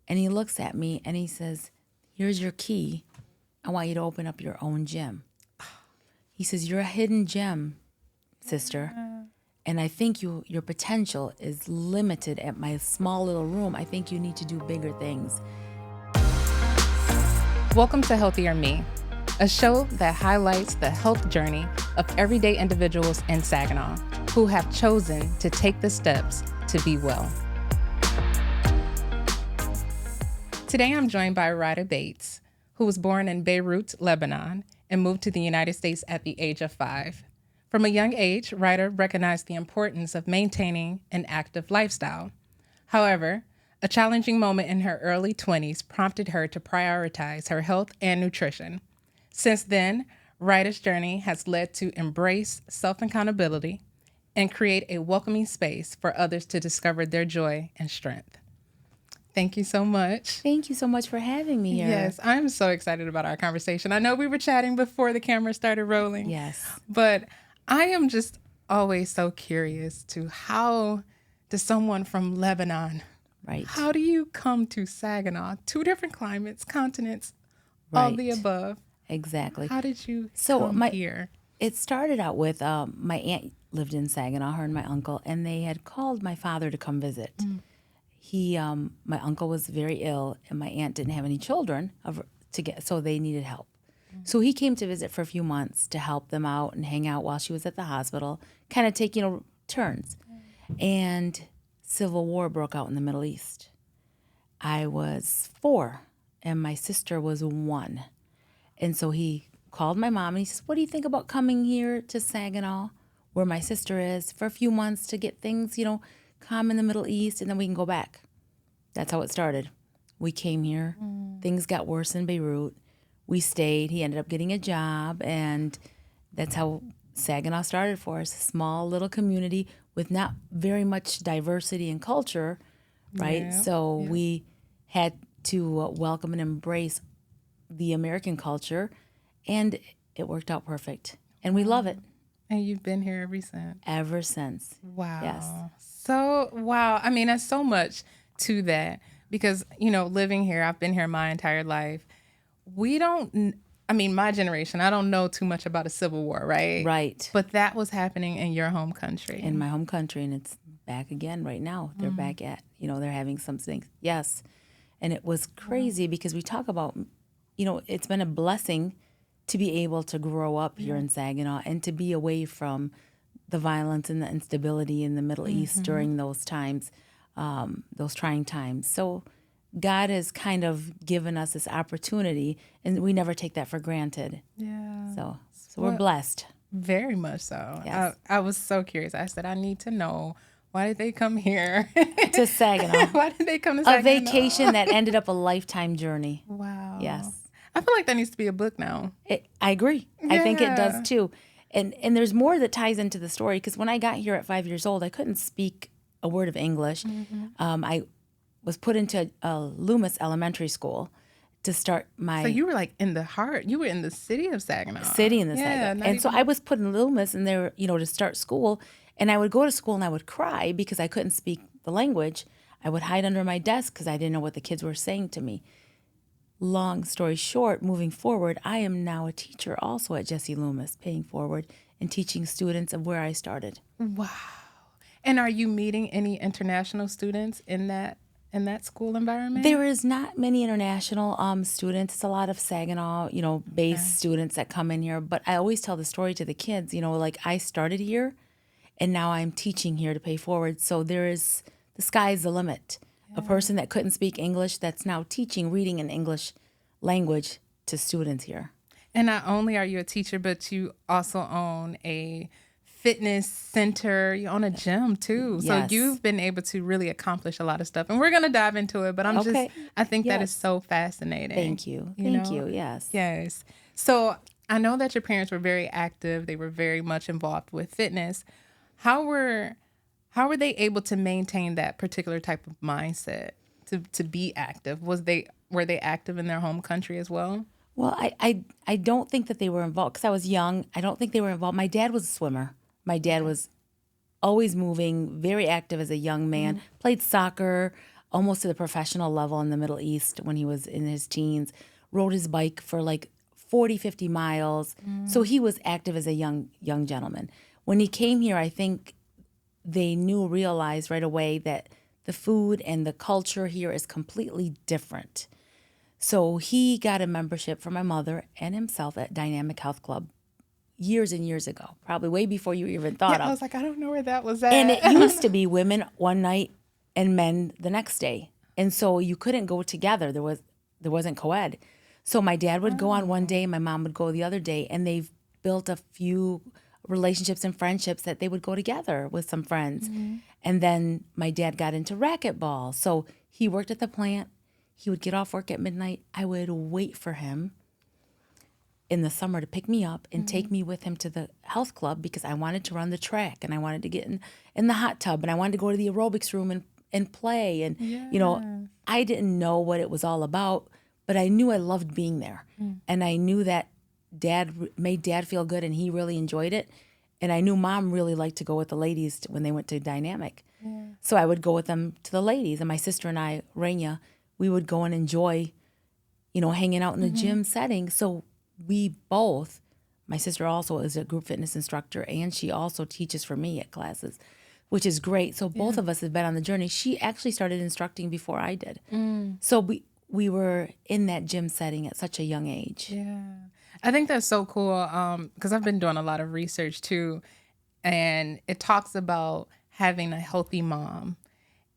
And he looks at me and he says, here's your key. I want you to open up your own gym. He says, you're a hidden gem, sister. And I think your potential is limited at my small little room. I think you need to do bigger things. Welcome to Healthier Me, a show that highlights the health journey of everyday individuals in Saginaw who have chosen to take the steps to be well. Today I'm joined by Rwaida Bates, who was born in Beirut, Lebanon, and moved to the United States at the age of 5. From a young age, Rwaida recognized the importance of maintaining an active lifestyle. However, a challenging moment in her early 20s prompted her to prioritize her health and nutrition. Since then, Rwaida's journey has led to embrace self-accountability and create a welcoming space for others to discover their joy and strength. Thank you so much. Thank you so much for having me here. Yes, I'm so excited about our conversation. I know we were chatting before the camera started rolling. Yes. But I am just always so curious to how does someone from Lebanon, Right. how do you come to Saginaw? 2 different climates, continents, all the Right. above. Exactly. How did you So come here? It started out with my aunt lived in Saginaw, her and my uncle, and they had called my father to come visit. My uncle was very ill, and my aunt didn't have any children so they needed help. So he came to visit for a few months to help them out and hang out while she was at the hospital, kind of take, turns. And civil war broke out in the Middle East. I was 4, and my sister was 1. And so he called my mom, and he says, what do you think about coming here to Saginaw, where my sister is, for a few months to get things, calm in the Middle East, and then we can go back. That's how it started. We came here. Things got worse in Beirut. We stayed. He ended up getting a job, and that's how Saginaw started for us. A small little community with not very much diversity and culture, right? Yeah. So we had to welcome and embrace the American culture, and it worked out perfect. And we love it. And you've been here ever since. Ever since. Wow. Yes. So, wow. I mean, there's so much to that because, living here, I've been here my entire life. My generation, I don't know too much about a civil war, right? Right. But that was happening in your home country. In my home country, and it's back again right now. They're back at, they're having something. Yes. And it was crazy because we talk about, it's been a blessing to be able to grow up here in Saginaw and to be away from the violence and the instability in the Middle East during those times, those trying times. So God has kind of given us this opportunity, and we never take that for granted. Yeah. So we're blessed. Very much so. Yes. I was so curious. I said, I need to know, why did they come here? To Saginaw. Why did they come to A Saginaw? vacation that ended up a lifetime journey. Wow. Yes. I feel like that needs to be a book now. I agree. I think it Yeah. does too. And there's more that ties into the story, because when I got here at 5 years old, I couldn't speak a word of English. I was put into a Loomis Elementary School to start my So you were like in the heart. You were in the city of Saginaw. city in the Yeah, Saginaw. not And so even- I was put in Loomis, and there, to start school. And I would go to school and I would cry because I couldn't speak the language. I would hide under my desk because I didn't know what the kids were saying to me. Long story short, moving forward, I am now a teacher also at Jesse Loomis, paying forward and teaching students of where I started. Wow. And are you meeting any international students in that school environment? There is not many international students. It's a lot of Saginaw, based students that come in here. But I always tell the story to the kids, like I started here and now I'm teaching here to pay forward. So the sky's the limit. A person that couldn't speak English that's now teaching reading in English language to students here. And not only are you a teacher, but you also own a fitness center. You own a gym too. Yes. So you've been able to really accomplish a lot of stuff. And we're going to dive into it, but Okay. I think that is Yes. so fascinating. Thank you. You Thank know? you. Yes. Yes. So I know that your parents were very active. They were very much involved with fitness. How were they able to maintain that particular type of mindset to be active? Were they active in their home country as well? Well, I don't think that they were involved because I was young. I don't think they were involved. My dad was a swimmer. My dad was always moving, very active as a young man, played soccer, almost to the professional level in the Middle East when he was in his teens, rode his bike for like 40, 50 miles. So he was active as a young gentleman. When he came here, I think they realized right away that the food and the culture here is completely different. So he got a membership from my mother and himself at Dynamic Health Club years and years ago, probably way before you even thought I of. was like, I don't know where that was at. And it used to be women one night and men the next day. And so you couldn't go together. There wasn't co-ed. So my dad would go on one day, my mom would go the other day, and they've built a few relationships and friendships that they would go together with some friends. And then my dad got into racquetball. So he worked at the plant. He would get off work at midnight. I would wait for him in the summer to pick me up and take me with him to the health club because I wanted to run the track and I wanted to get in the hot tub and I wanted to go to the aerobics room and play. And, you know, I didn't know what it was all about, but I knew I loved being there. And I knew that dad made dad feel good and he really enjoyed it. And I knew mom really liked to go with the ladies when they went to Dynamic. So I would go with them to the ladies. And my sister and I, Raina, we would go and enjoy, you know, hanging out in the gym setting. So we both, my sister also is a group fitness instructor and she also teaches for me at classes, which is great. So both of us have been on the journey. She actually started instructing before I did. So we were in that gym setting at such a young age. Yeah. I think that's so cool because I've been doing a lot of research too. And it talks about having a healthy mom.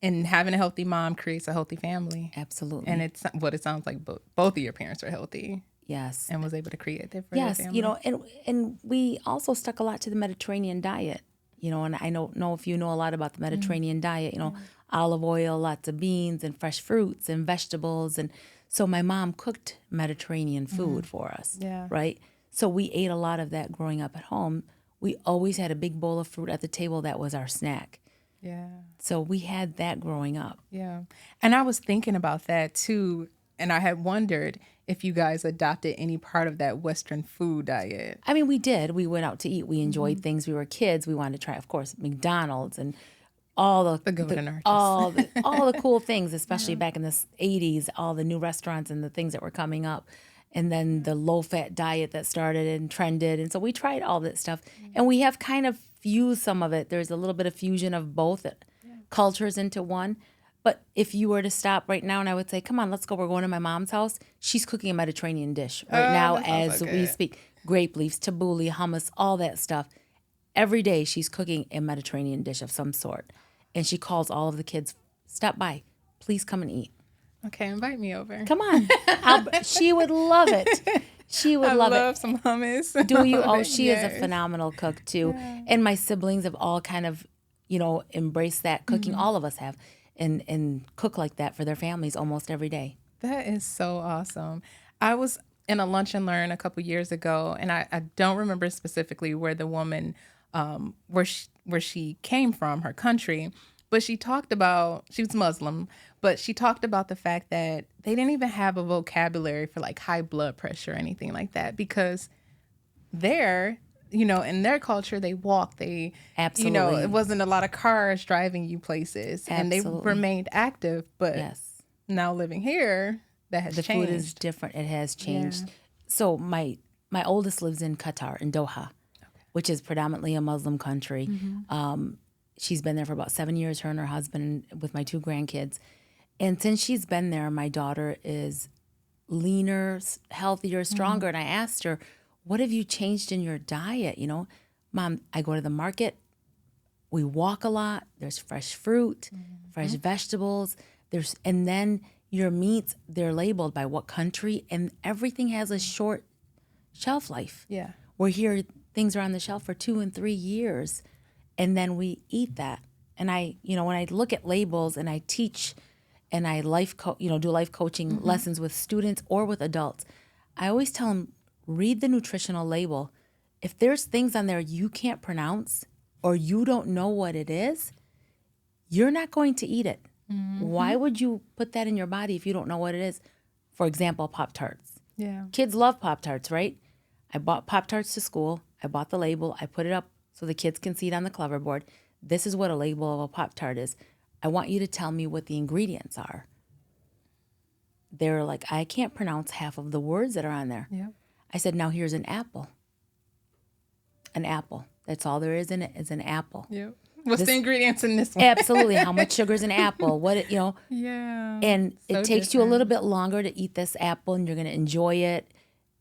And having a healthy mom creates a healthy family. Absolutely. And it's what it sounds like both of your parents are healthy. Yes. And was able to create that for yes, their family. you know, and we also stuck a lot to the Mediterranean diet, you know, and I don't know if you know a lot about the Mediterranean diet, you know, olive oil, lots of beans and fresh fruits and vegetables. And so my mom cooked Mediterranean food for us, right? So we ate a lot of that growing up at home. We always had a big bowl of fruit at the table. That was our snack. Yeah. So we had that growing up. Yeah. And I was thinking about that too. And I had wondered if you guys adopted any part of that Western food diet. I mean, we did. We went out to eat. We enjoyed things. We were kids. We wanted to try, of course, McDonald's and all the golden arches. all the cool things, especially back in the 80s, all the new restaurants and the things that were coming up. And then the low-fat diet that started and trended. And so we tried all that stuff. And we have kind of fused some of it. There's a little bit of fusion of both cultures into one. But if you were to stop right now and I would say, come on, let's go. We're going to my mom's house. She's cooking a Mediterranean dish right now as we speak. Grape leaves, tabbouleh, hummus, all that stuff. Every day she's cooking a Mediterranean dish of some sort. And she calls all of the kids, stop by. Please come and eat. Okay, invite me over. Come on. She would love it. She would love it. I love some hummus. Do you? Oh, she is a phenomenal cook too. Yeah. And my siblings have all kind of, you know, embraced that cooking. All of us have. And cook like that for their families almost every day. That is so awesome. I was in a lunch and learn a couple years ago, and I don't remember specifically where the woman, where she came from, her country, but she talked about, she was Muslim, but she talked about the fact that they didn't even have a vocabulary for like high blood pressure or anything like that because there, you know, in their culture, they walk, Absolutely. You know, it wasn't a lot of cars driving you places. Absolutely. And they remained active. But now living here, that has changed. The food is different. It has changed. Yeah. So my oldest lives in Qatar, in Doha, which is predominantly a Muslim country. She's been there for about 7 years, her and her husband, with my 2 grandkids. And since she's been there, my daughter is leaner, healthier, stronger. And I asked her, what have you changed in your diet? You know, Mom, I go to the market. We walk a lot. There's fresh fruit, fresh vegetables. And then your meats, they're labeled by what country, and everything has a short shelf life. Yeah. Where here, things are on the shelf for 2 and 3 years, and then we eat that. And I, you know, when I look at labels and I teach and I do life coaching lessons with students or with adults, I always tell them, read the nutritional label. If there's things on there you can't pronounce or you don't know what it is, you're not going to eat it. Why would you put that in your body if you don't know what it is? For example, Pop-Tarts. Yeah. Kids love Pop-Tarts, right? I bought Pop-Tarts to school. I bought the label. I put it up so the kids can see it on the clever board. This is what a label of a Pop-Tart is. I want you to tell me what the ingredients are. They're like, I can't pronounce half of the words that are on there. Yeah. I said, now here's an apple. An apple. That's all there is in it is an apple. Yeah. What's the ingredients in this one? Absolutely. How much sugar is an apple? Yeah. And So it takes you a different. little bit longer to eat this apple, and you're going to enjoy it.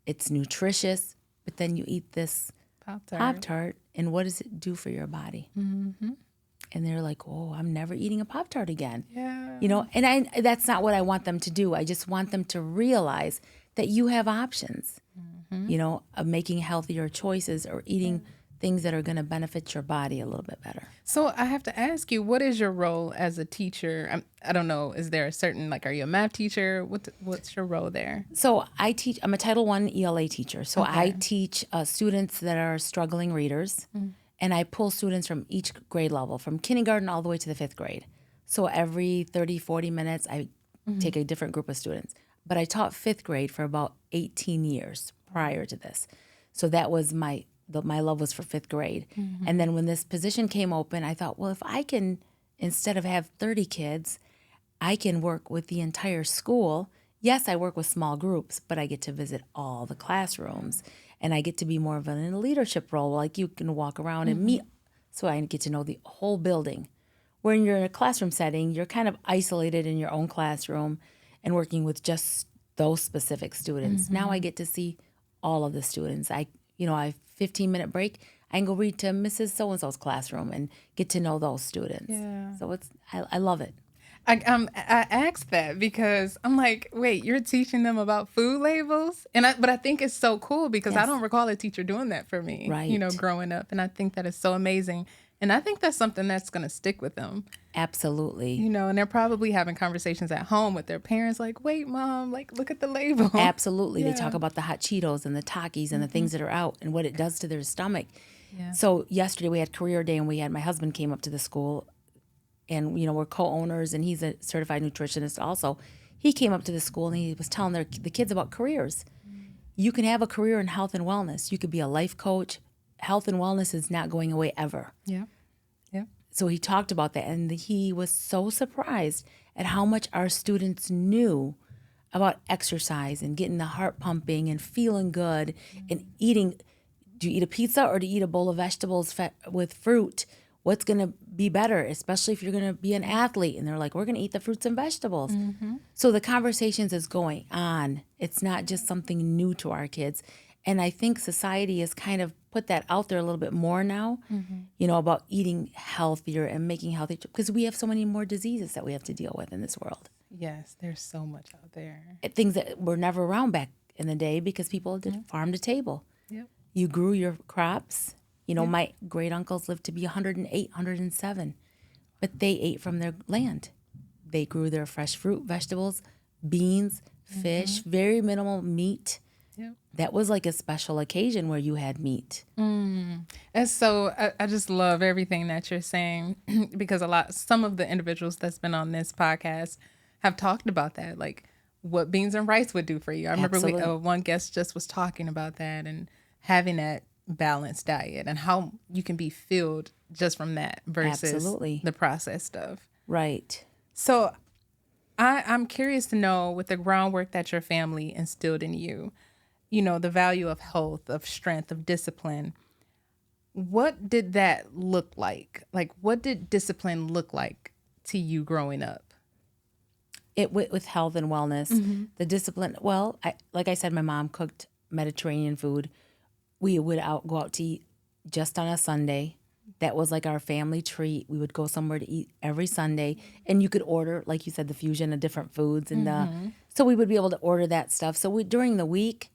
It's nutritious. But then you eat this Pop-Tart. Pop-Tart, and what does it do for your body? Mm-hmm. And they're like, oh, I'm never eating a Pop-Tart again. Yeah. And that's not what I want them to do. I just want them to realize that you have options, of making healthier choices or eating things that are going to benefit your body a little bit better. So I have to ask you, what is your role as a teacher? I don't know. Is there a certain, are you a math teacher? What's your role there? So I'm a Title I ELA teacher. So I teach students that are struggling readers, and I pull students from each grade level, from kindergarten all the way to the 5th grade. So every 30, 40 minutes, I take a different group of students. But I taught 5th grade for about 18 years prior to this. So that was my love was for 5th grade. And then when this position came open, I thought, well, if I can, instead of have 30 kids, I can work with the entire school. Yes, I work with small groups, but I get to visit all the classrooms, and I get to be more of in a leadership role. Like, you can walk around and meet, so I get to know the whole building. When you're in a classroom setting, you're kind of isolated in your own classroom and working with just those specific students. Now I get to see all of the students. I have 15-minute break. I can go read to Mrs. So-and-so's classroom and get to know those students. Yeah. So I love it. I asked that because I'm like, wait, you're teaching them about food labels? But I think it's so cool because I don't recall a teacher doing that for me, Right. Growing up. And I think that is so amazing. And I think that's something that's going to stick with them, Absolutely. and they're probably having conversations at home with their parents like, wait, Mom, look at the label. Absolutely. Yeah. They talk about the hot Cheetos and the Takis and the things that are out and what it does to their stomach. Yeah. So yesterday we had career day, and my husband came up to the school, and we're co-owners, and he's a certified nutritionist also. He came up to the school and he was telling the kids about careers. You can have a career in health and wellness. You could be a life coach. Health and wellness is not going away ever. Yeah. Yeah. So he talked about that, and he was so surprised at how much our students knew about exercise and getting the heart pumping and feeling good and eating. Do you eat a pizza or do you eat a bowl of vegetables with fruit? What's going to be better, especially if you're going to be an athlete? And they're like, we're going to eat the fruits and vegetables. So the conversations is going on. It's not just something new to our kids. And I think society has kind of put that out there a little bit more now, about eating healthier and making healthy, because we have so many more diseases that we have to deal with in this world. Yes, there's so much out there. Things that were never around back in the day because people did farm to table. Yep. You grew your crops. My great uncles lived to be 108, 107, but they ate from their land. They grew their fresh fruit, vegetables, beans, fish, very minimal meat. Yep. That was like a special occasion where you had meat. And so I just love everything that you're saying because some of the individuals that's been on this podcast have talked about that, like what beans and rice would do for you. I remember Absolutely. one guest just was talking about that and having that balanced diet and how you can be filled just from that versus Absolutely. the processed stuff. Right. So I'm curious to know, with the groundwork that your family instilled in you, the value of health, of strength, of discipline, what did that look like? Like, what did discipline look like to you growing up? With health and wellness, the discipline. Well, like I said, my mom cooked Mediterranean food. We would go out to eat just on a Sunday. That was like our family treat. We would go somewhere to eat every Sunday, and you could order, like you said, the fusion of different foods, and so we would be able to order that stuff. So during the week,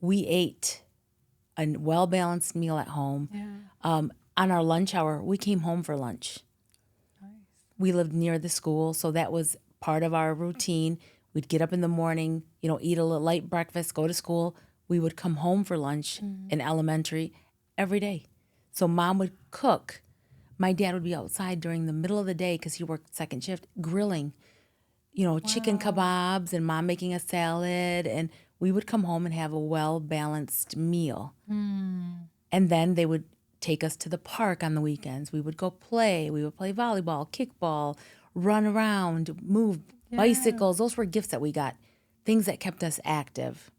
we ate a well-balanced meal at home. Yeah. On our lunch hour, we came home for lunch. Nice. We lived near the school, so that was part of our routine. We'd get up in the morning, eat a little light breakfast, go to school. We would come home for lunch in elementary every day. So Mom would cook. My dad would be outside during the middle of the day because he worked second shift, grilling, chicken kebabs, and Mom making a salad. And we would come home and have a well-balanced meal. And then they would take us to the park on the weekends. We would go play. We would play volleyball, kickball, run around, move, bicycles. Those were gifts that we got, things that kept us active.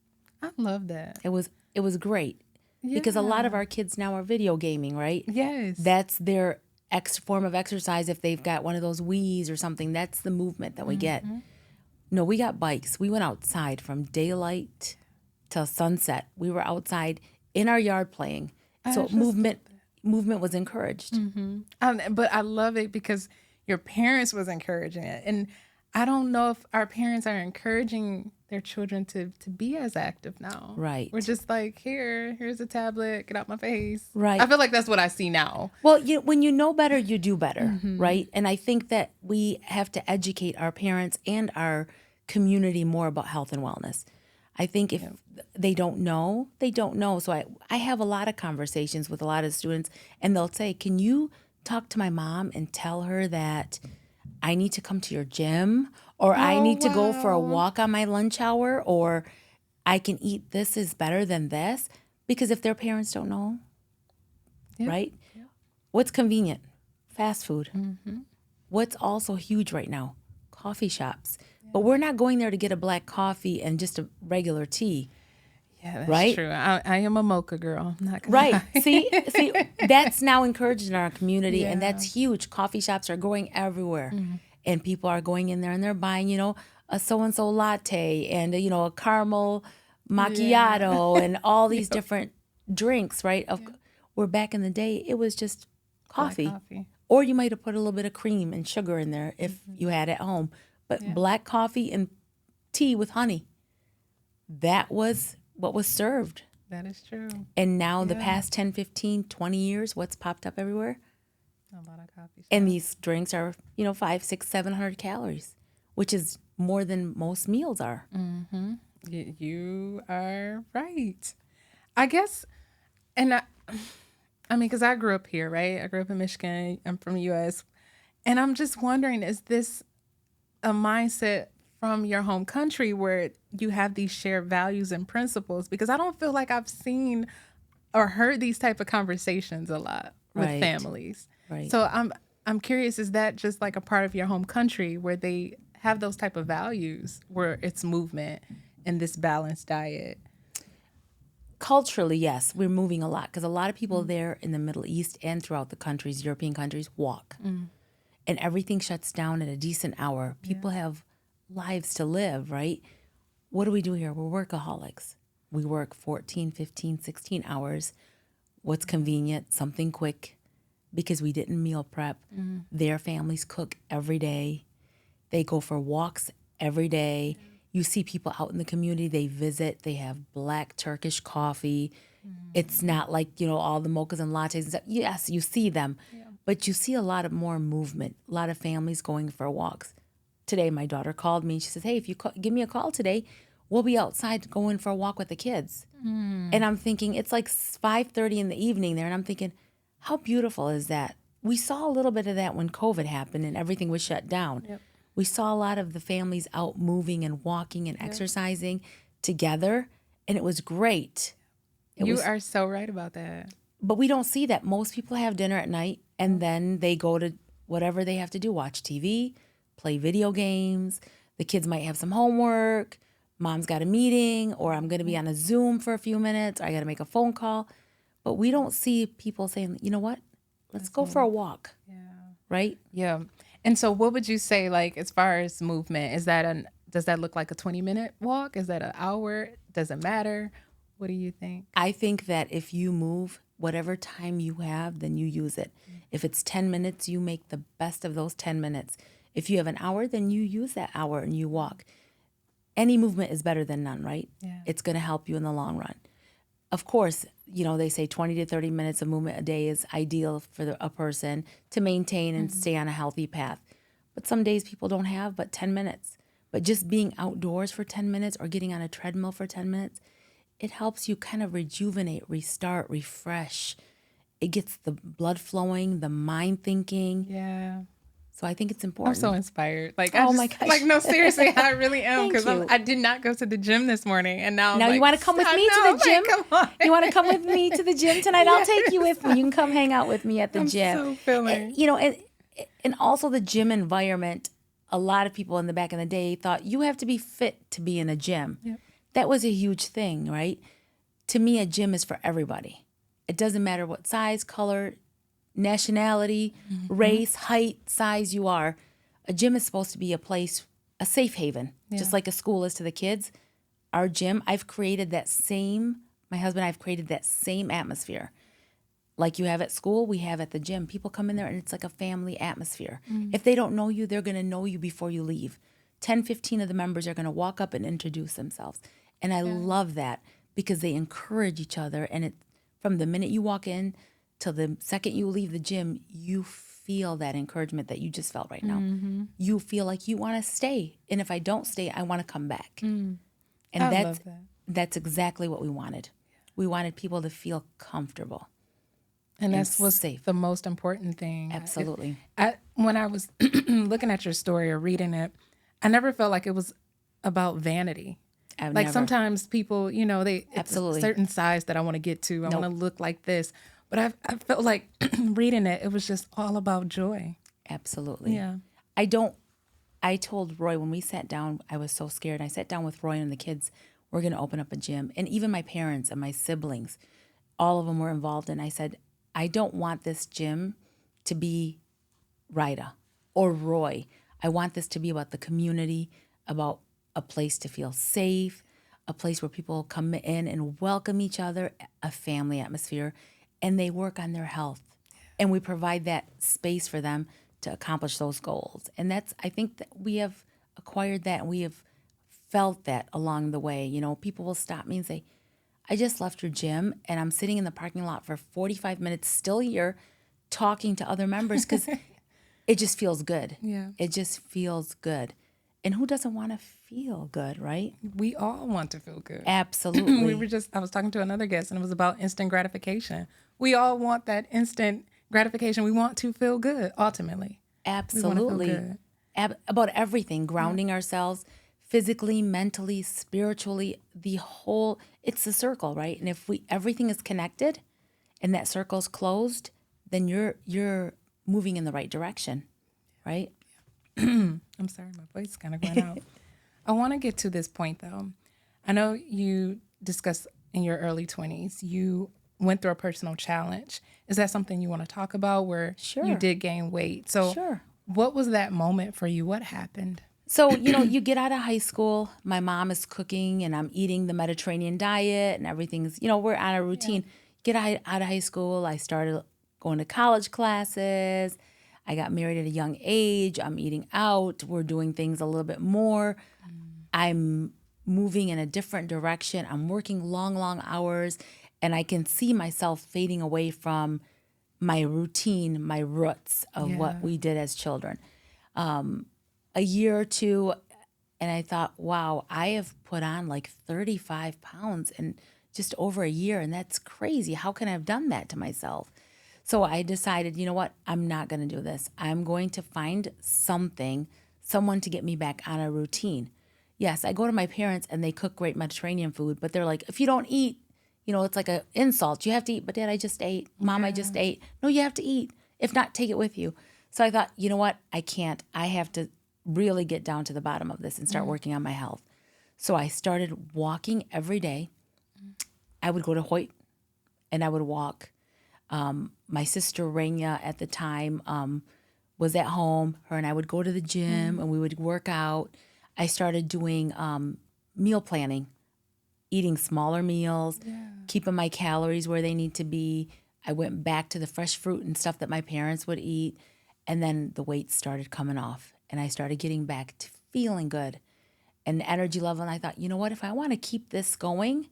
I love that. It was great because a lot of our kids now are video gaming, right? Yes. That's their form of exercise. If they've got one of those Wiis or something, that's the movement that we get. No, we got bikes. We went outside from daylight till sunset. We were outside in our yard playing. So movement was encouraged. But I love it because your parents was encouraging it. And I don't know if our parents are encouraging their children to be as active now. Right. We're just like, here's a tablet, get out my face. Right. I feel like that's what I see now. Well, when you know better, you do better, right? And I think that we have to educate our parents and our community more about health and wellness. I think if they don't know, they don't know. So I have a lot of conversations with a lot of students, and they'll say, can you talk to my mom and tell her that I need to come to your gym, or I need to go for a walk on my lunch hour, or I can eat this is better than this? Because if their parents don't know, right? Yeah. What's convenient? Fast food. What's also huge right now? Coffee shops. But we're not going there to get a black coffee and just a regular tea. Yeah, that's right? true. I am a mocha girl. I'm not gonna Right. lie. See, that's now encouraged in our community, and that's huge. Coffee shops are growing everywhere, and people are going in there and they're buying, a so-and-so latte and, a caramel macchiato and all these different drinks, right? Where back in the day, it was just coffee. Or you might have put a little bit of cream and sugar in there if you had at home. But black coffee and tea with honey, that was what was served. That is true. And now the past 10, 15, 20 years, what's popped up everywhere? A lot of coffee. And these drinks are, 500, 600, 700 calories, which is more than most meals are. You are right. I guess, and I mean, because I grew up here, right? I grew up in Michigan. I'm from the U.S. And I'm just wondering, is this a mindset from your home country where you have these shared values and principles? Because I don't feel like I've seen or heard these type of conversations a lot with families. Right. So I'm curious, is that just like a part of your home country where they have those type of values, where it's movement and this balanced diet? Culturally, yes, we're moving a lot because a lot of people there in the Middle East and throughout the countries, European countries, walk. And everything shuts down at a decent hour. People have lives to live, right? What do we do here? We're workaholics. We work 14, 15, 16 hours. What's convenient? Something quick, because we didn't meal prep. Their families cook every day. They go for walks every day. You see people out in the community. They visit. They have black Turkish coffee. It's not like, all the mochas and lattes and stuff. Yes, you see them. But you see a lot of more movement, a lot of families going for walks. Today, my daughter called me and she says, hey, if you give me a call today, we'll be outside going for a walk with the kids. And I'm thinking, it's like 5:30 in the evening there. And I'm thinking, how beautiful is that? We saw a little bit of that when COVID happened and everything was shut down. We saw a lot of the families out moving and walking and exercising together. And it was great. You are so right about that. But we don't see that. Most people have dinner at night and then they go to whatever they have to do, watch TV, play video games. The kids might have some homework. Mom's got a meeting, or I'm going to be on a Zoom for a few minutes, or I got to make a phone call. But we don't see people saying, you know what? Let's go for a walk. Right? Yeah. And so what would you say, like, as far as movement, does that look like a 20-minute walk? Is that an hour? Does it matter? What do you think? I think that if you move, whatever time you have, then you use it. If it's 10 minutes, you make the best of those 10 minutes. If you have an hour, then you use that hour and you walk. Any movement is better than none, right? Yeah. It's going to help you in the long run. Of course, they say 20 to 30 minutes of movement a day is ideal for a person to maintain and stay on a healthy path. But some days people don't have but 10 minutes. But just being outdoors for 10 minutes or getting on a treadmill for 10 minutes, it helps you kind of rejuvenate, restart, refresh. It gets the blood flowing, the mind thinking. Yeah. So I think it's important. I'm so inspired. Like, my gosh. Like, no, seriously, I really am. Thank you. Because I did not go to the gym this morning. And now you want to come with me to the gym? Come on. You want to come with me to the gym tonight? I'll take you with me. You can come hang out with me at the I'm gym. so feeling. And also the gym environment. A lot of people in the back in the day thought you have to be fit to be in a gym. Yep. That was a huge thing, right? To me, a gym is for everybody. It doesn't matter what size, color, nationality, race, height, size you are. A gym is supposed to be a place, a safe haven, just like a school is to the kids. Our gym, my husband and I have created that same atmosphere. Like you have at school, we have at the gym. People come in there and it's like a family atmosphere. If they don't know you, they're going to know you before you leave. 10, 15 of the members are going to walk up and introduce themselves. And I love that because they encourage each other. And from the minute you walk in till the second you leave the gym, you feel that encouragement that you just felt right now. You feel like you want to stay. And if I don't stay, I want to come back. And I love that. that's exactly what we wanted. We wanted people to feel comfortable. And that's what's safe. the most important thing. Absolutely. When I was looking at your story or reading it, I never felt like it was about vanity. Like sometimes people, it's Absolutely. a certain size that I want to get to. I want to look like this. But I felt like reading it was just all about joy. Absolutely. Yeah. I told Roy when we sat down, I was so scared. I sat down with Roy and the kids, we're going to open up a gym. And even my parents and my siblings, all of them were involved. And I said, I don't want this gym to be Rwaida or Roy. I want this to be about the community, about a place to feel safe, a place where people come in and welcome each other, a family atmosphere, and they work on their health. And we provide that space for them to accomplish those goals. And I think that we have acquired that and we have felt that along the way. People will stop me and say, I just left your gym and I'm sitting in the parking lot for 45 minutes still here talking to other members because it just feels good. Yeah. It just feels good. And who doesn't want to feel good, right? We all want to feel good. Absolutely. I was talking to another guest and it was about instant gratification. We all want that instant gratification. We want to feel good, ultimately. Absolutely. We want to feel good. About everything, grounding ourselves physically, mentally, spiritually, it's a circle, right? And if everything is connected and that circle's closed, then you're moving in the right direction, right? I'm sorry, my voice is kind of going out. I want to get to this point, though. I know you discussed in your early 20s, you went through a personal challenge. Is that something you want to talk about where you did gain weight? So what was that moment for you? What happened? So, you get out of high school, my mom is cooking and I'm eating the Mediterranean diet and everything's, we're on a routine. Get out of high school, I started going to college classes. I got married at a young age. I'm eating out. We're doing things a little bit more. I'm moving in a different direction. I'm working long, long hours. And I can see myself fading away from my routine, my roots of what we did as children. A year or two, and I thought, wow, I have put on like 35 pounds in just over a year. And that's crazy. How can I have done that to myself? So I decided, you know what? I'm not going to do this. I'm going to find someone to get me back on a routine. Yes, I go to my parents and they cook great Mediterranean food, but they're like, if you don't eat, it's like an insult. You have to eat. But Dad, I just ate. Mom, I just ate. No, you have to eat. If not, take it with you. So I thought, you know what? I can't. I have to really get down to the bottom of this and start working on my health. So I started walking every day. I would go to Hoyt and I would walk. My sister Raina at the time was at home. Her and I would go to the gym and we would work out. I started doing meal planning, eating smaller meals, keeping my calories where they need to be. I went back to the fresh fruit and stuff that my parents would eat. And then the weight started coming off. And I started getting back to feeling good and the energy level. And I thought, you know what? If I want to keep this going,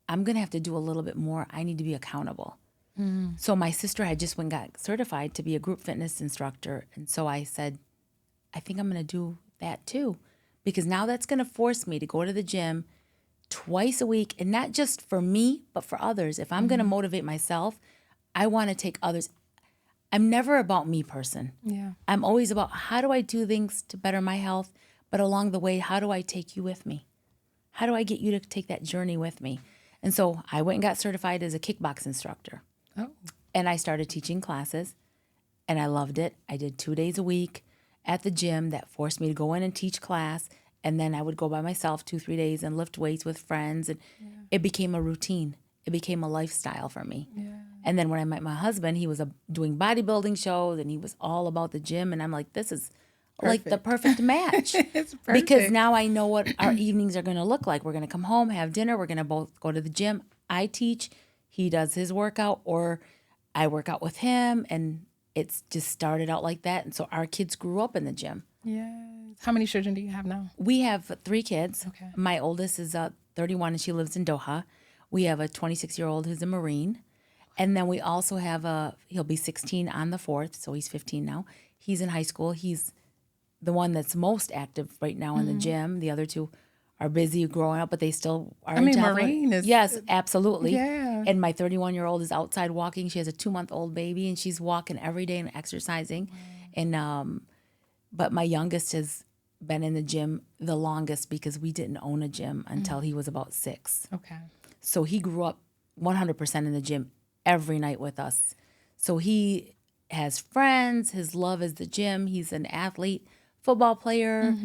I'm going to have to do a little bit more. I need to be accountable. So my sister had just went and got certified to be a group fitness instructor. And so I said, I think I'm going to do that too. Because now that's going to force me to go to the gym twice a week. And not just for me, but for others. If I'm going to motivate myself, I want to take others. I'm never about me person. Yeah. I'm always about how do I do things to better my health, but along the way, how do I take you with me? How do I get you to take that journey with me? And so I went and got certified as a kickbox instructor. Oh. And I started teaching classes. and I loved it. I did 2 days a week at the gym. That forced me to go in and teach class. And then I would go by myself 2-3 days and lift weights with friends. And it became a routine. It became a lifestyle for me. Yeah. And then when I met my husband, he was doing bodybuilding shows and he was all about the gym. And I'm like, this is like the perfect match. It's perfect. Because now I know what our evenings are going to look like. We're going to come home, have dinner. We're going to both go to the gym. I teach. He does his workout, or I work out with him. And it's just started out like that. And so our kids grew up in the gym. Yeah. How many children do you have now? We have 3 kids. Okay. My oldest is 31 and she lives in Doha. We have a 26-year-old who's a Marine. And then we also have he'll be 16 on the 4th, so he's 15 now. He's in high school. He's the one that's most active right now in the gym. The other 2 are busy growing up, but they still are into health. Marine is... Yes, absolutely. Yeah. And my 31-year-old is outside walking. She has a 2-month-old baby, and she's walking every day and exercising. And but my youngest has been in the gym the longest because we didn't own a gym until he was about 6. Okay. So he grew up 100% in the gym every night with us. So he has friends. His love is the gym. He's an athlete, football player.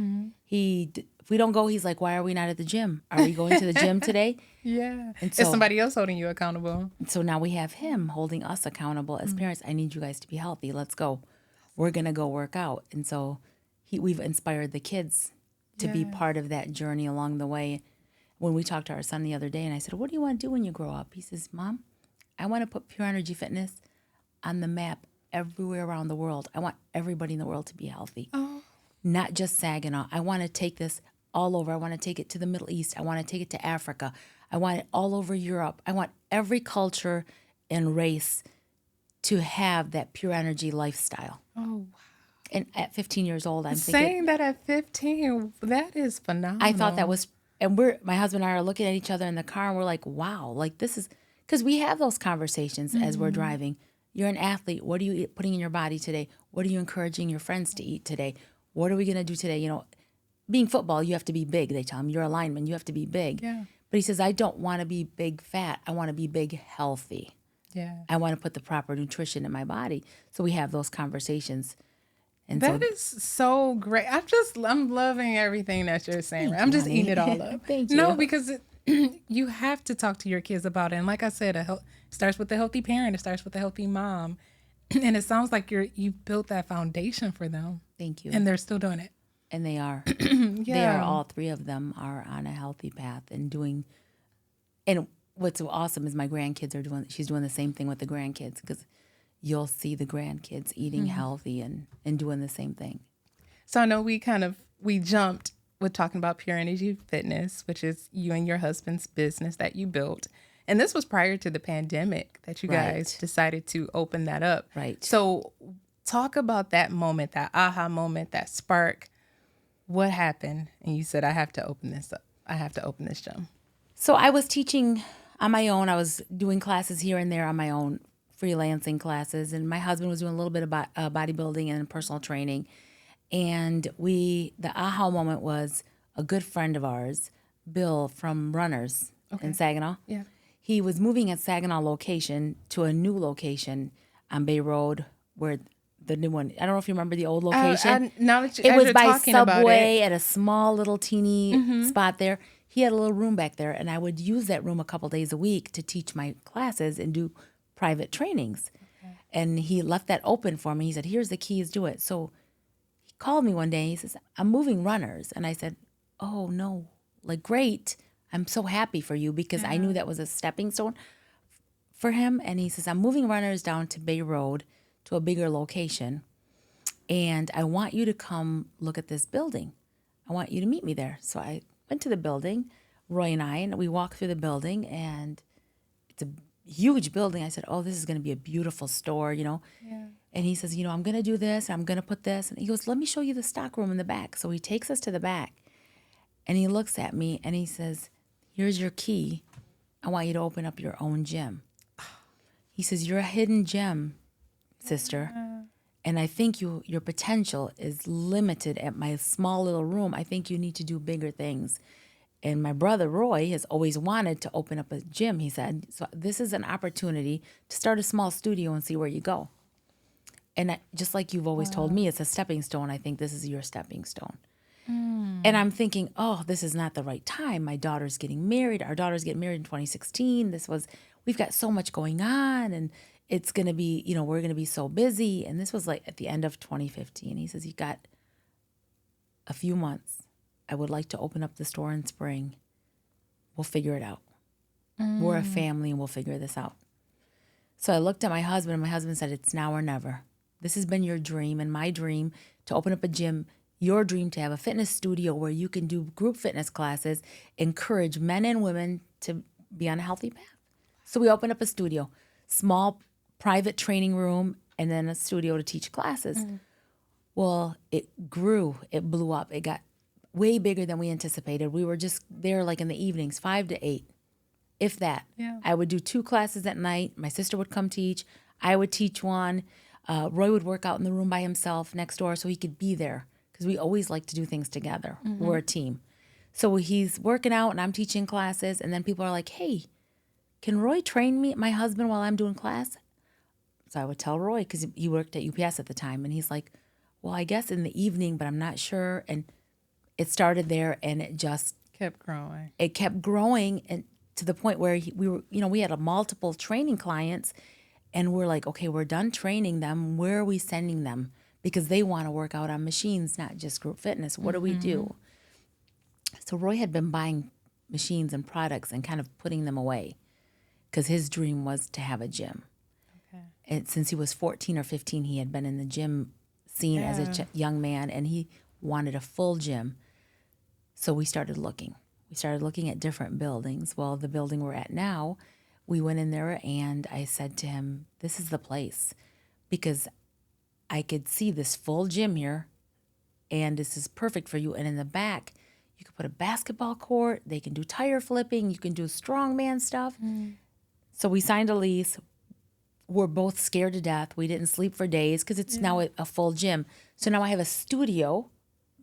If we don't go, he's like, why are we not at the gym? Are we going to the gym today? Yeah. And Is somebody else holding you accountable? So now we have him holding us accountable as parents. I need you guys to be healthy. Let's go. We're going to go work out. And so we've inspired the kids to be part of that journey along the way. When we talked to our son the other day, and I said, what do you want to do when you grow up? He says, Mom, I want to put Pure Energy Fitness on the map everywhere around the world. I want everybody in the world to be healthy, not just Saginaw. I want to take this all over. I want to take it to the Middle East. I want to take it to Africa. I want it all over Europe. I want every culture and race to have that pure energy lifestyle. Oh, wow. And at 15 years old, I'm Saying thinking, that at 15, that is phenomenal. I thought that was, and my husband and I are looking at each other in the car and we're like, wow, like this is, because we have those conversations as we're driving. You're an athlete. What are you putting in your body today? What are you encouraging your friends to eat today? What are we going to do today? You know, being football, you have to be big. They tell him you're a lineman. You have to be big. Yeah. But he says, I don't want to be big fat. I want to be big healthy. Yeah. I want to put the proper nutrition in my body. So we have those conversations. And That is so great. I'm loving everything that you're saying. I'm just eating it all up. Thank you. No, because you have to talk to your kids about it. And like I said, it starts with a healthy parent. It starts with a healthy mom. And it sounds like you've built that foundation for them. Thank you. And they're still doing it. And they are. Yeah. They are, all 3 of them are on a healthy path and doing, and what's awesome is my grandkids she's doing the same thing with the grandkids, because you'll see the grandkids eating healthy and doing the same thing. So I know we jumped with talking about Pure Energy Fitness, which is you and your husband's business that you built. And this was prior to the pandemic that you guys decided to open that up. Right. So talk about that moment, that aha moment, that spark. What happened? And you said, I have to open this up. I have to open this gym. So I was teaching on my own. I was doing classes here and there on my own, freelancing classes. And my husband was doing a little bit of bodybuilding and personal training. And the aha moment was a good friend of ours, Bill from Runners in Saginaw. Yeah. He was moving at Saginaw location to a new location on Bay Road, where the new one, I don't know if you remember the old location. Now that it was you're by talking about Subway it. at a small little teeny spot there. He had a little room back there, and I would use that room a couple days a week to teach my classes and do private trainings. Okay. And he left that open for me. He said, here's the keys, do it. So he called me one day. He says, I'm moving Runners. And I said, oh, no, like, great. I'm so happy for you, because I knew that was a stepping stone for him. And he says, I'm moving Runners down to Bay Road to a bigger location, and I want you to come look at this building. I want you to meet me there. So I went to the building, Roy and we walked through the building, and it's a huge building. I said, oh, this is going to be a beautiful store, you know. Yeah. And he says, you know, I'm going to do this, I'm going to put this. And he goes, let me show you the stock room in the back. So he takes us to the back, and he looks at me, and he says, here's your key. I want you to open up your own gym. He says, you're a hidden gem, sister. And I think your potential is limited at my small little room. I think you need to do bigger things. And my brother, Roy, has always wanted to open up a gym, he said. So this is an opportunity to start a small studio and see where you go. And just like you've always told me, it's a stepping stone. I think this is your stepping stone. And I'm thinking, oh, this is not the right time. My daughter's getting married. Our daughter's getting married in 2016. We've got so much going on, and it's going to be, we're going to be so busy. And this was like at the end of 2015. He says, you got a few months. I would like to open up the store in spring. We'll figure it out. We're a family and we'll figure this out. So I looked at my husband, and my husband said, it's now or never. This has been your dream and my dream to open up a gym, your dream to have a fitness studio where you can do group fitness classes, encourage men and women to be on a healthy path. So we opened up a studio, small private training room, and then a studio to teach classes. Well, it grew, it blew up. It got way bigger than we anticipated. We were just there like in the evenings, 5 to 8, if that. Yeah. I would do 2 classes at night. My sister would come teach. I would teach one. Roy would work out in the room by himself next door so he could be there, because we always like to do things together. We're a team. So he's working out and I'm teaching classes, and then people are like, hey, can Roy train my husband while I'm doing class? So I would tell Roy, because he worked at UPS at the time, and he's like, well, I guess in the evening, but I'm not sure. And it started there, and it just Kept growing. It kept growing, and to the point where we had a multiple training clients, and we're like, okay, we're done training them. Where are we sending them? Because they want to work out on machines, not just group fitness. What do we do? So Roy had been buying machines and products and kind of putting them away, because his dream was to have a gym. Okay. And since he was 14 or 15, he had been in the gym scene as a young man, and he wanted a full gym. So we started looking. We started looking at different buildings. Well, the building we're at now, we went in there, and I said to him, this is the place, because I could see this full gym here, and this is perfect for you. And in the back, you could put a basketball court. They can do tire flipping. You can do strongman stuff. So we signed a lease. We're both scared to death. We didn't sleep for days because it's now a full gym. So now I have a studio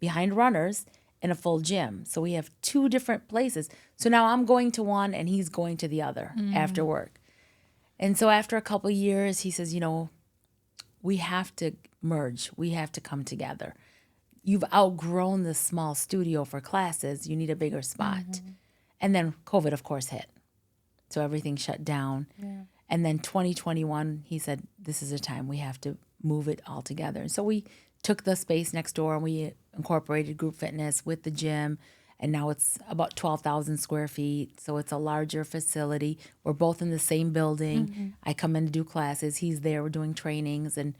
behind runners and a full gym. So we have 2 different places. So now I'm going to one and he's going to the other after work. And so after a couple of years, he says, we have to merge. We have to come together. You've outgrown the small studio for classes. You need a bigger spot. And then COVID, of course, hit. So everything shut down. Yeah. And then 2021, he said, this is a time we have to move it all together. And so we took the space next door and we incorporated group fitness with the gym. And now it's about 12,000 square feet. So it's a larger facility. We're both in the same building. I come in to do classes. He's there. We're doing trainings. And,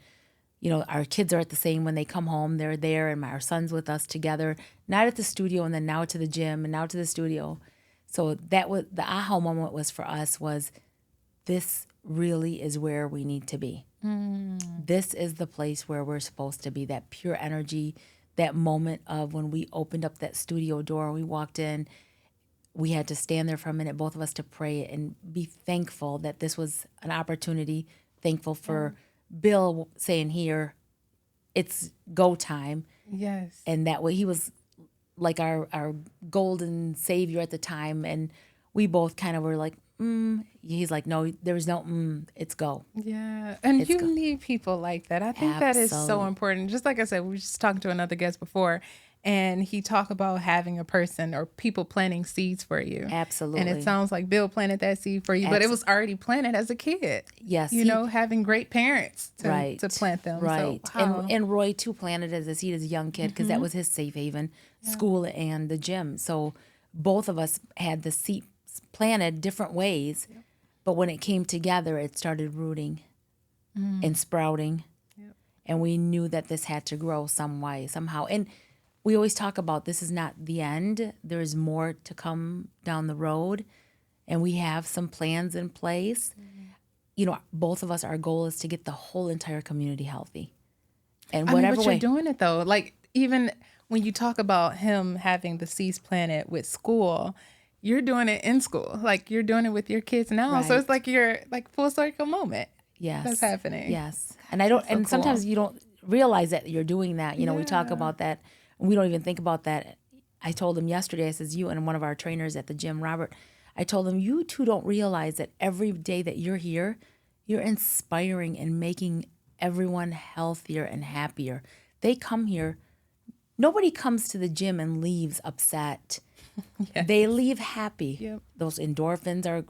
our kids are at the same, when they come home, they're there. And our son's with us together, not at the studio, and then now to the gym and now to the studio. So that was the aha moment for us was, this really is where we need to be. This is the place where we're supposed to be, that pure energy, that moment of when we opened up that studio door, we walked in, we had to stand there for a minute, both of us, to pray and be thankful that this was an opportunity, thankful for Bill saying, here, it's go time. Yes. And that way he was like our golden savior at the time. And we both kind of were like, He's like, no, there's no, it's go. Yeah. And It's you go. need people like that. I think that is so Absolutely. important. Just like I said, we were just talking to another guest before, and he talked about having a person or people planting seeds for you. Absolutely. And it sounds like Bill planted that seed for you, but it was already planted as a kid. Yes. Having great parents to plant them. Right. So, wow. And Roy, too, planted as a seed as a young kid, because that was his safe haven, school and the gym. So both of us had the seed planted different ways, but when it came together, it started rooting and sprouting. And we knew that this had to grow some way, somehow. And we always talk about, this is not the end. There is more to come down the road. And we have some plans in place. Both of us, our goal is to get the whole entire community healthy. And whatever but way. you're doing it though. Like, even when you talk about him having the seeds planted with school, you're doing it in school. Like, you're doing it with your kids now. So Right. it's like you're like full circle moment. Yes. That's happening. Yes. And I don't, so and cool. sometimes you don't realize that you're doing that. We talk about that. And we don't even think about that. I told him yesterday, I says, you and one of our trainers at the gym, Robert, I told him, you two don't realize that every day that you're here, you're inspiring and making everyone healthier and happier. They come here. Nobody comes to the gym and leaves upset. Yes. They leave happy. Yep. Those endorphins are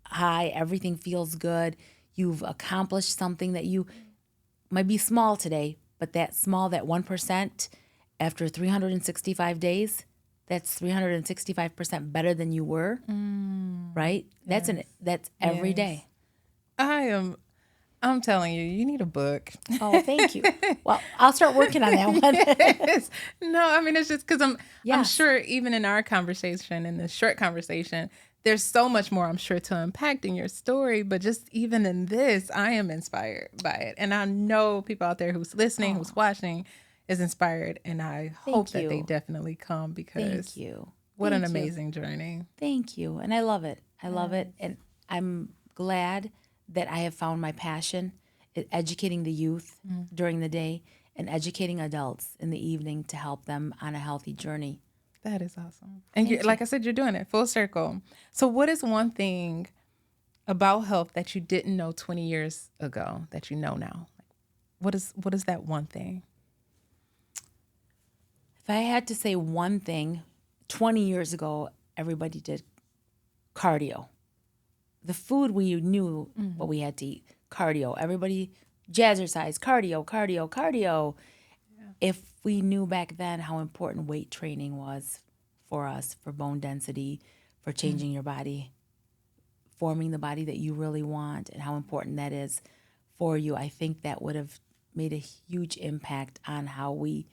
high. Everything feels good. You've accomplished something that you might be small today, but that 1%, after 365 days, that's 365% better than you were, right? Yes. That's every Yes. day. I'm telling you, you need a book. Oh, thank you. Well, I'll start working on that one. Yes. No, I mean, it's just because I'm Yes. sure even in our conversation, in this short conversation, there's so much more I'm sure to unpack in your story. But just even in this, I am inspired by it. And I know people out there who's listening, who's watching is inspired. And I hope that they you. definitely come because Thank you. what an Thank you. amazing journey. Thank you. And I love it. I love it. And I'm glad that I have found my passion at educating the youth during the day and educating adults in the evening to help them on a healthy journey. That is awesome. And like I said, you're doing it full circle. So what is one thing about health that you didn't know 20 years ago that you know now? What is that one thing? If I had to say one thing, 20 years ago, everybody did cardio. The food we knew what we had to eat, cardio. Everybody jazzercise, cardio, cardio, cardio. Yeah. If we knew back then how important weight training was for us, for bone density, for changing your body, forming the body that you really want, and how important that is for you, I think that would have made a huge impact on how we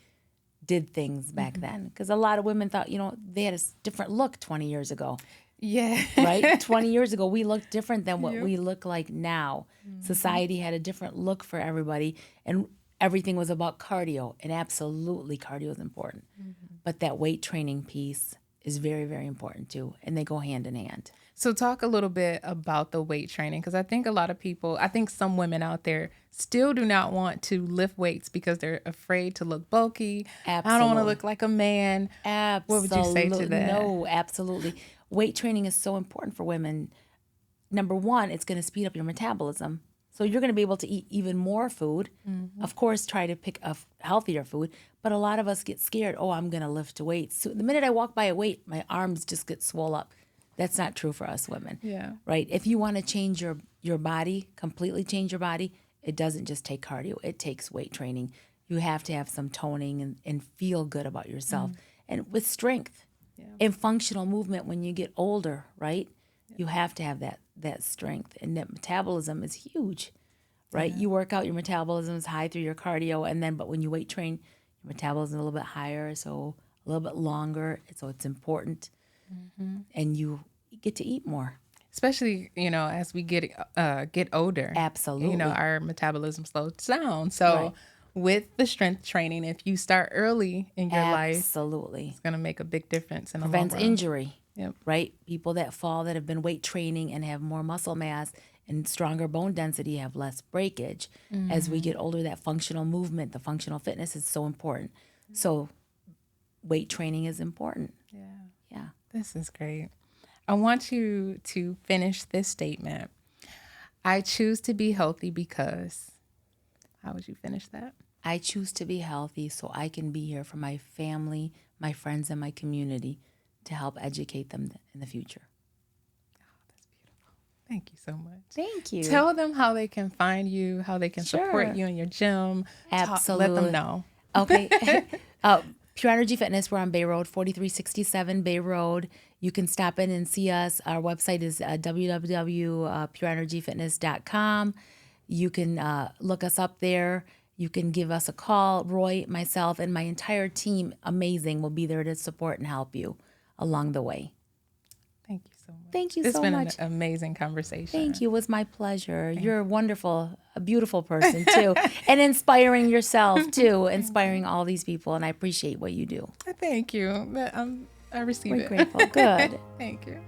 did things back then. Because a lot of women thought, they had a different look 20 years ago. Yeah. Right? 20 years ago, we looked different than what we look like now. Society had a different look for everybody, and everything was about cardio. And absolutely, cardio is important. But that weight training piece is very, very important too. And they go hand in hand. So talk a little bit about the weight training, because I think some women out there still do not want to lift weights because they're afraid to look bulky. Absolutely. I don't want to look like a man. Absolutely. What would you say to that? No, absolutely. Weight training is so important for women. Number one, it's going to speed up your metabolism. So you're going to be able to eat even more food. Of course, try to pick a healthier food. But a lot of us get scared. Oh, I'm going to lift weights. So the minute I walk by a weight, my arms just get swole up. That's not true for us women. Yeah. Right? If you want to change your body, completely change your body, it doesn't just take cardio. It takes weight training. You have to have some toning and feel good about yourself. And with strength and functional movement when you get older, right? You have to have that strength. And that metabolism is huge, right? You work out, your metabolism is high through your cardio. But when you weight train, your metabolism is a little bit higher, so a little bit longer. So it's important. And you get to eat more. Especially, as we get older. Absolutely. Our metabolism slows down. So with the strength training, if you start early in your life, absolutely, it's going to make a big difference in the prevents long run. injury. Yep. Right? People that fall that have been weight training and have more muscle mass and stronger bone density have less breakage. As we get older, that functional movement, the functional fitness is so important. So weight training is important. Yeah. This is great. I want you to finish this statement. I choose to be healthy because. How would you finish that? I choose to be healthy so I can be here for my family, my friends, and my community to help educate them in the future. Oh, that's beautiful. Thank you so much. Thank you. Tell them how they can find you, how they can support you in your gym. Absolutely. Let them know. Okay. Pure Energy Fitness, we're on Bay Road, 4367 Bay Road. You can stop in and see us. Our website is www.pureenergyfitness.com. You can look us up there. You can give us a call. Roy, myself, and my entire team, amazing, will be there to support and help you along the way. Thank you so much. Thank you so much. It's been an amazing conversation. Thank you. It was my pleasure. You're wonderful, a beautiful person too, and inspiring yourself too, inspiring all these people. And I appreciate what you do. Thank you. I receive We're it. grateful. Good. Thank you.